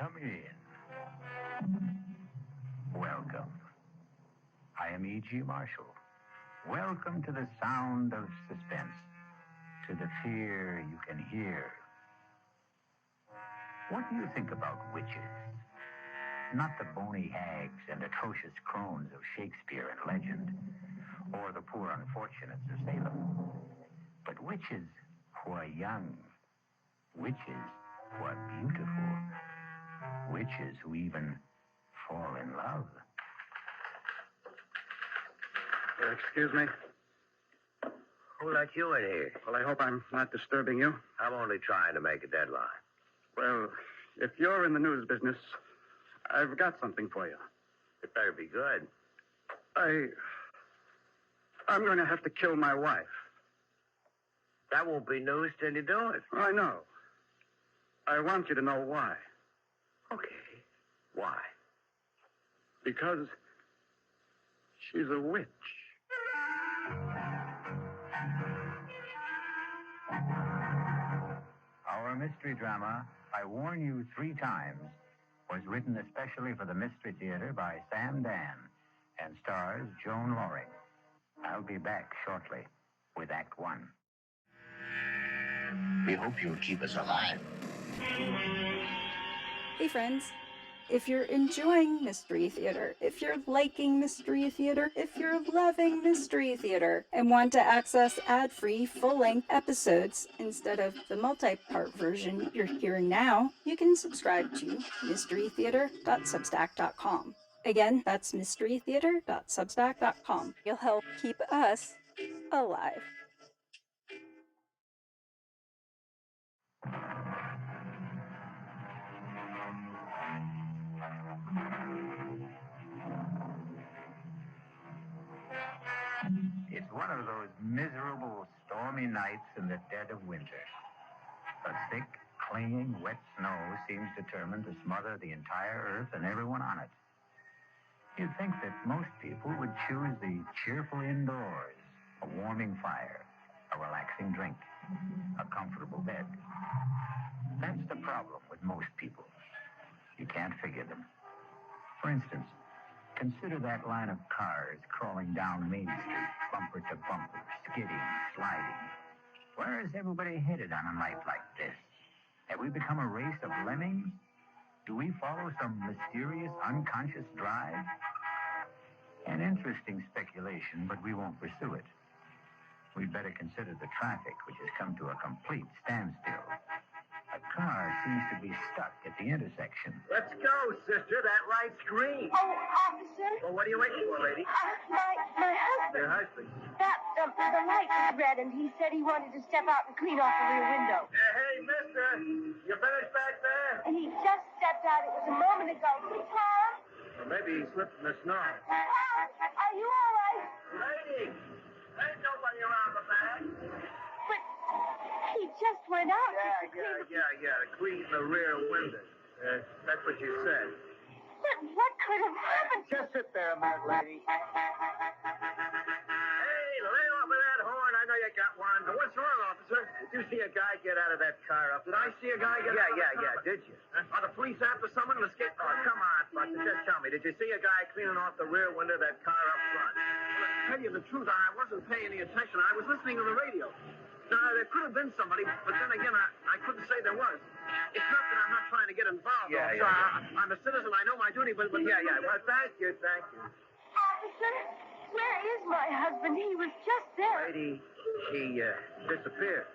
Come in. Welcome. I am E.G. Marshall. Welcome to the sound of suspense, to the fear you can hear. What do you think about witches? Not the bony hags and atrocious crones of Shakespeare and legend, or the poor unfortunates of Salem, but witches who are young, witches who are beautiful, witches who even fall in love. Excuse me? Who let you in here? Well, I hope I'm not disturbing you. I'm only trying to make a deadline. Well, if you're in the news business, I've got something for you. It better be good. I'm going to have to kill my wife. That won't be news till you do it. I know. I want you to know why. Okay. Why? Because she's a witch. Our mystery drama, I Warn You 3 Times, was written especially for the Mystery Theater by Sam Dan and stars Joan Loring. I'll be back shortly with Act 1. We hope you'll keep us alive. Hey friends, if you're enjoying Mystery Theater, if you're liking Mystery Theater, if you're loving Mystery Theater, and want to access ad-free, full-length episodes instead of the multi-part version you're hearing now, you can subscribe to mysterytheater.substack.com. Again, that's mysterytheater.substack.com. You'll help keep us alive. It's one of those miserable, stormy nights in the dead of winter. The thick, clinging, wet snow seems determined to smother the entire earth and everyone on it. You'd think that most people would choose the cheerful indoors, a warming fire, a relaxing drink, a comfortable bed. That's the problem with most people. You can't figure them. For instance, consider that line of cars crawling down Main Street, bumper to bumper, skidding, sliding. Where is everybody headed on a night like this? Have we become a race of lemmings? Do we follow some mysterious, unconscious drive? An interesting speculation, but we won't pursue it. We'd better consider the traffic, which has come to a complete standstill. A car seems to be stuck at the intersection. Let's go, sister. That light's green. Oh, officer. Well, what are you waiting for, lady? My husband. Your husband. The light was red, and he said he wanted to step out and clean off the rear window. Hey, mister. You finished back there? And he just stepped out. It was a moment ago. Tom? Well, maybe he slipped in the snow. Tom, are you all right? Lady, ain't nobody around the back. But he just went out. Yeah. To clean the rear window. That's what you said. But what could have happened? Just sit there a minute, lady. Hey, lay off of that horn. I know you got one. But what's wrong, officer? Did you see a guy get out of that car up? Did I see a guy get out of that car? Yeah. Did you? Are the police after someone in the skate? Oh, come on, Buster. Just tell me. Did you see a guy cleaning off the rear window of that car up front? Well, to tell you the truth, I wasn't paying any attention. I was listening to the radio. Now, there could have been somebody, but then again, I couldn't say there was. It's not that I'm not trying to get involved. I'm a citizen. I know my duty, but yeah. Well, thank you. Officer, where is my husband? He was just there. Lady, he disappeared.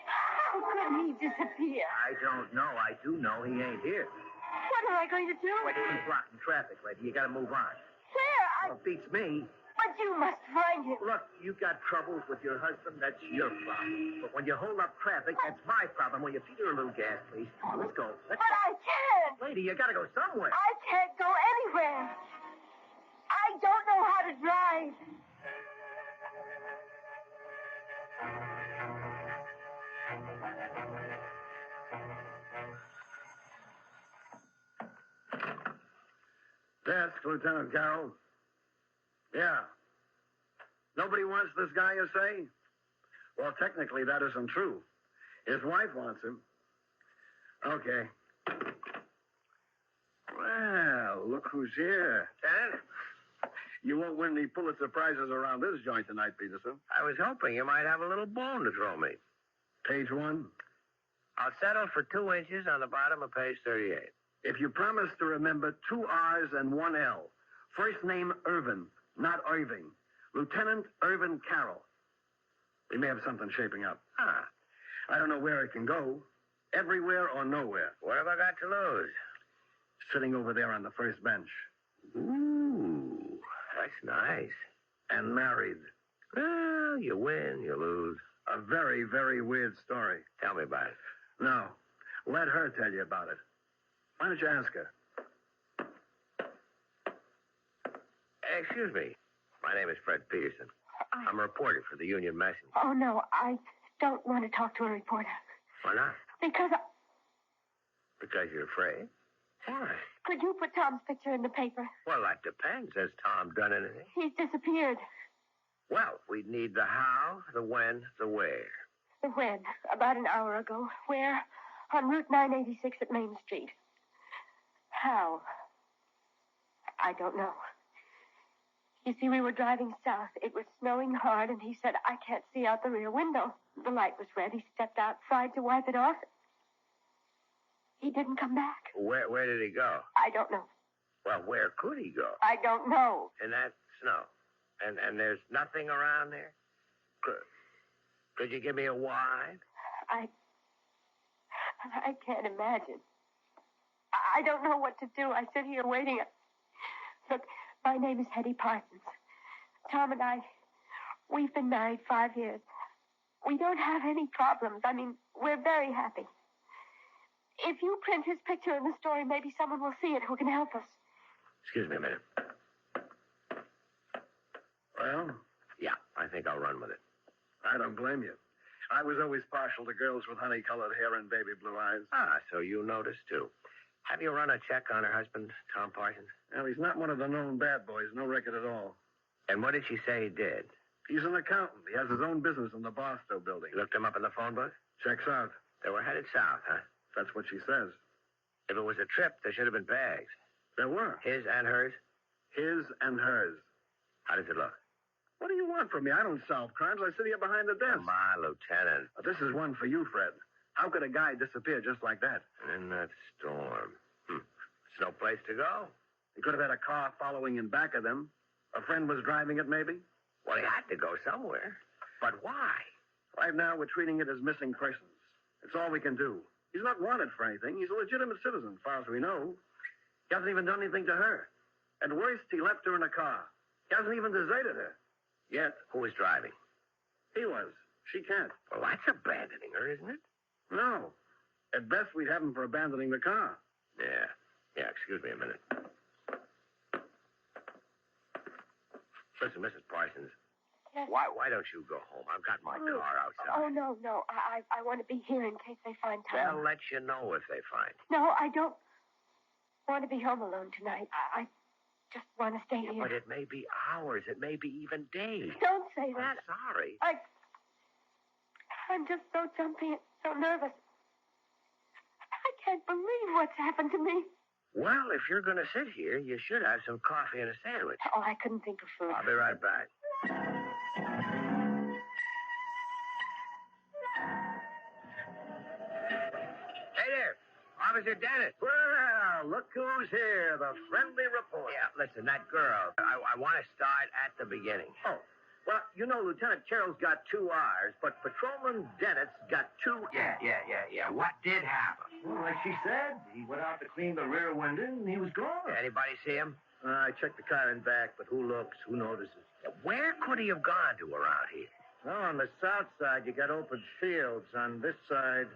How could he disappear? I don't know. I do know he ain't here. What am I going to do? Wait, keep blocking traffic, lady. You gotta move on. Where? Well, it beats me. But you must find him. Look, you got troubles with your husband, that's your problem. But when you hold up traffic, that's my problem. Will you feed her a little gas, please? Come on, let's go. But I can't. Lady, you gotta go somewhere. I can't go anywhere. I don't know how to drive. Desk, Lieutenant Carroll. Yeah. Nobody wants this guy, you say? Well, technically, that isn't true. His wife wants him. Okay. Well, look who's here. Lieutenant, You won't win any Pulitzer Prizes around this joint tonight, Peterson. I was hoping you might have a little bone to throw me. Page 1. I'll settle for 2 inches on the bottom of page 38. If you promise to remember 2 R's and 1 L. First name Irvin, not Irving. Lieutenant Irvin Carroll. We may have something shaping up. Ah, I don't know where it can go. Everywhere or nowhere. what have I got to lose? Sitting over there on the first bench. Ooh, that's nice. And married. Well, you win, you lose. A very, very weird story. Tell me about it. No. Let her tell you about it. Why don't you ask her? Excuse me. My name is Fred Peterson. I'm a reporter for the Union Messenger. Oh, no, I don't want to talk to a reporter. Why not? Because Because you're afraid? Why? could you put Tom's picture in the paper? Well, that depends. Has Tom done anything? He's disappeared. Well, we'd need the how, the when, the where. The when? About an hour ago. Where? On Route 986 at Main Street. How? I don't know. You see, we were driving south. It was snowing hard, and he said, I can't see out the rear window. The light was red. He stepped outside to wipe it off. He didn't come back. Where did he go? I don't know. Well, where could he go? I don't know. In that snow. And there's nothing around there? Could you give me a why? I can't imagine. I don't know what to do. I sit here waiting. Look, my name is Hetty Parsons. Tom and I, we've been married 5 years. We don't have any problems. I mean, we're very happy. If you print his picture in the story, maybe someone will see it who can help us. Excuse me a minute. Well, Yeah, I think I'll run with it. I don't blame you. I was always partial to girls with honey-colored hair and baby blue eyes. Ah, so you noticed, too. Have you run a check on her husband, Tom Parsons? Well, he's not one of the known bad boys. No record at all. And what did she say he did? He's an accountant. He has his own business in the Barstow building. You looked him up in the phone book? Checks out. They were headed south, huh? That's what she says. If it was a trip, there should have been bags. There were. His and hers? His and hers. How does it look? What do you want from me? I don't solve crimes. I sit here behind the desk. Come on, Lieutenant. This is one for you, Fred. How could a guy disappear just like that? In that storm. There's no place to go. He could have had a car following in back of them. A friend was driving it, maybe. Well, he had to go somewhere. But why? Right now, we're treating it as missing persons. It's all we can do. He's not wanted for anything. He's a legitimate citizen, as far as we know. He hasn't even done anything to her. At worst, he left her in a car. He hasn't even deserted her. Yet, Who was driving? he was. She can't. Well, that's abandoning her, isn't it? No. At best, we'd have him for abandoning the car. Yeah. Yeah, excuse me a minute. Listen, Mrs. Parsons, Yes. why don't you go home? I've got my car outside. Oh, no. I want to be here in case they find Tom. They'll let you know if they find him. No, I don't want to be home alone tonight. I just want to stay here. But it may be hours. It may be even days. Don't say I'm that. sorry. I'm just so jumpy and so nervous. I can't believe what's happened to me. Well, if you're going to sit here, you should have some coffee and a sandwich. Oh, I couldn't think of food. I'll be right back. Hey there, Officer Dennis. Well, look who's here, the friendly reporter. Yeah, listen, that girl. I want to start at the beginning. Oh, well, you know, Lieutenant Carroll's got 2 R's, but Patrolman Dennett's got 2 Yeah. What did happen? Well, like she said, he went out to clean the rear window and he was gone. Anybody see him? I checked the car and back, but who looks, who notices? Where could he have gone to around here? Well, on the south side, you got open fields. On this side,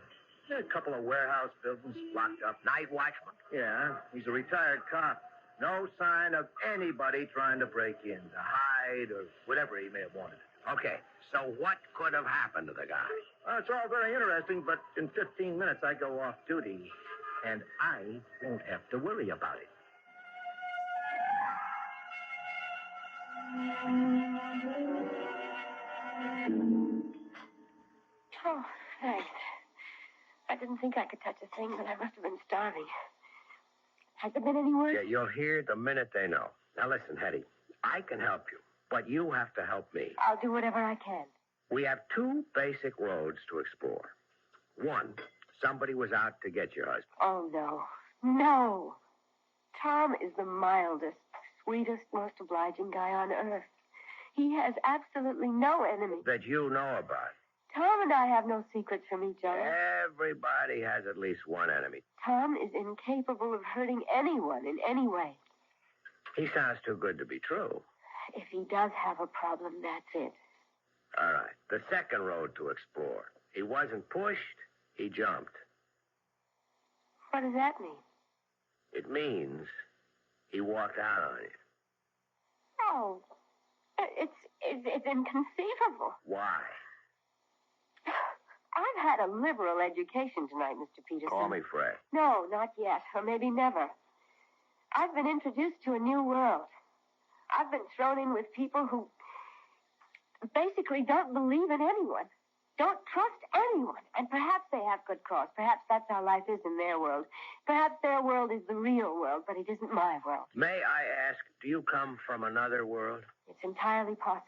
a couple of warehouse buildings locked up. Night watchman? Yeah, he's a retired cop. No sign of anybody trying to break in, to hide, or whatever he may have wanted. Okay, so what could have happened to the guy? Well, it's all very interesting, but in 15 minutes I go off duty, and I won't have to worry about it. Oh, thanks. I didn't think I could touch a thing, but I must have been starving. Has there been any word? Yeah, you'll hear the minute they know. Now listen, Hetty, I can help you, but you have to help me. I'll do whatever I can. We have two basic roads to explore. One, somebody was out to get your husband. Oh, no. No. Tom is the mildest, sweetest, most obliging guy on earth. He has absolutely no enemies. That you know about. Tom and I have no secrets from each other. Everybody has at least one enemy. Tom is incapable of hurting anyone in any way. He sounds too good to be true. If he does have a problem, that's it. All right. The second road to explore. He wasn't pushed, he jumped. What does that mean? It means he walked out on you. Oh, it's inconceivable. Why? I've had a liberal education tonight, Mr. Peterson. Call me Fred. No, not yet, or maybe never. I've been introduced to a new world. I've been thrown in with people who basically don't believe in anyone, don't trust anyone, and perhaps they have good cause. Perhaps that's how life is in their world. Perhaps their world is the real world, but it isn't my world. May I ask, do you come from another world? It's entirely possible.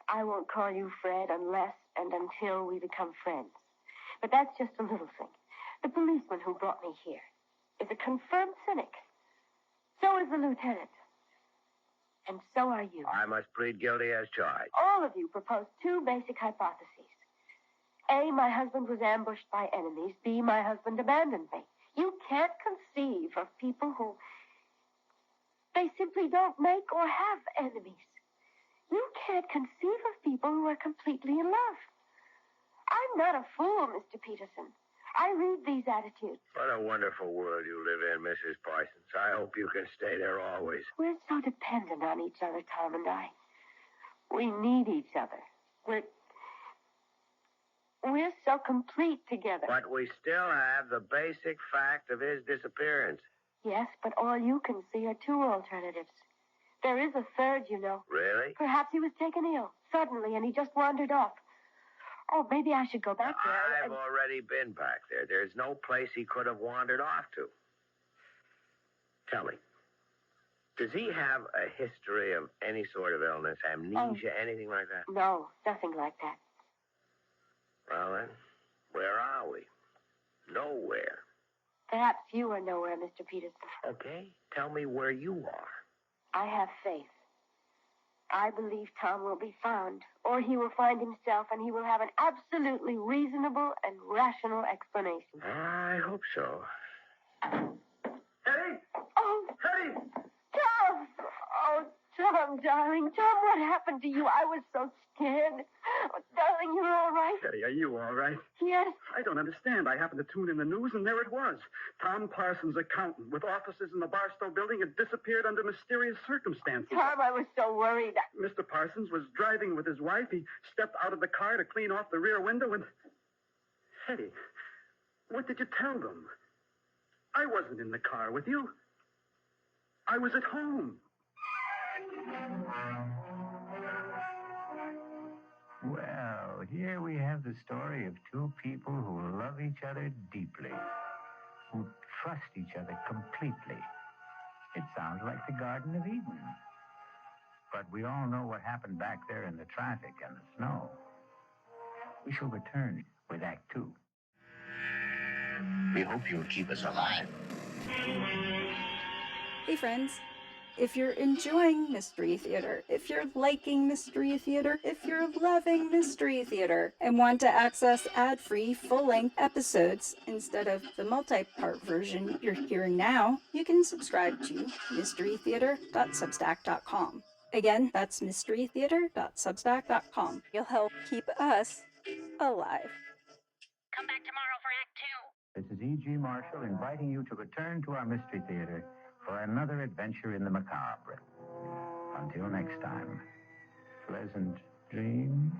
I won't call you Fred unless and until we become friends. But that's just a little thing. The policeman who brought me here is a confirmed cynic. So is the lieutenant. And so are you. I must plead guilty as charged. All of you proposed two basic hypotheses. A, my husband was ambushed by enemies. B, my husband abandoned me. You can't conceive of people who... they simply don't make or have enemies. You can't conceive of people who are completely in love. I'm not a fool, Mr. Peterson. I read these attitudes. What a wonderful world you live in, Mrs. Parsons. I hope you can stay there always. We're so dependent on each other, Tom and I. We need each other. We're so complete together. But we still have the basic fact of his disappearance. Yes, but all you can see are two alternatives. There is a third, you know. Really? Perhaps he was taken ill suddenly and he just wandered off. Oh, maybe I should go back there. I've already been back there. There's no place he could have wandered off to. Tell me, does he have a history of any sort of illness, amnesia, anything like that? No, nothing like that. Well, then, where are we? Nowhere. Perhaps you are nowhere, Mr. Peterson. Okay, tell me where you are. I have faith. I believe Tom will be found, or he will find himself, and he will have an absolutely reasonable and rational explanation. I hope so. Hetty! Oh, Hetty! Tom! Oh, Tom, darling. Tom, what happened to you? I was so scared. Oh, darling, you're all right? Hetty, are you all right? Yes. I don't understand. I happened to tune in the news, and there it was. Tom Parsons, accountant, with offices in the Barstow building, had disappeared under mysterious circumstances. Tom, I was so worried. Mr. Parsons was driving with his wife. He stepped out of the car to clean off the rear window, and... Hetty, what did you tell them? I wasn't in the car with you. I was at home. Well, here we have the story of two people who love each other deeply, who trust each other completely. It sounds like the Garden of Eden. But we all know what happened back there in the traffic and the snow. We shall return with Act Two. We hope you'll keep us alive. Hey friends, if you're enjoying Mystery Theater, if you're liking Mystery Theater, if you're loving Mystery Theater, and want to access ad-free full-length episodes instead of the multi-part version you're hearing now, you can subscribe to mysterytheater.substack.com. Again, that's mysterytheater.substack.com. You'll help keep us alive. Come back tomorrow for Act 2. This is E.G. Marshall inviting you to return to our Mystery Theater for another adventure in the macabre. Until next time, pleasant dreams.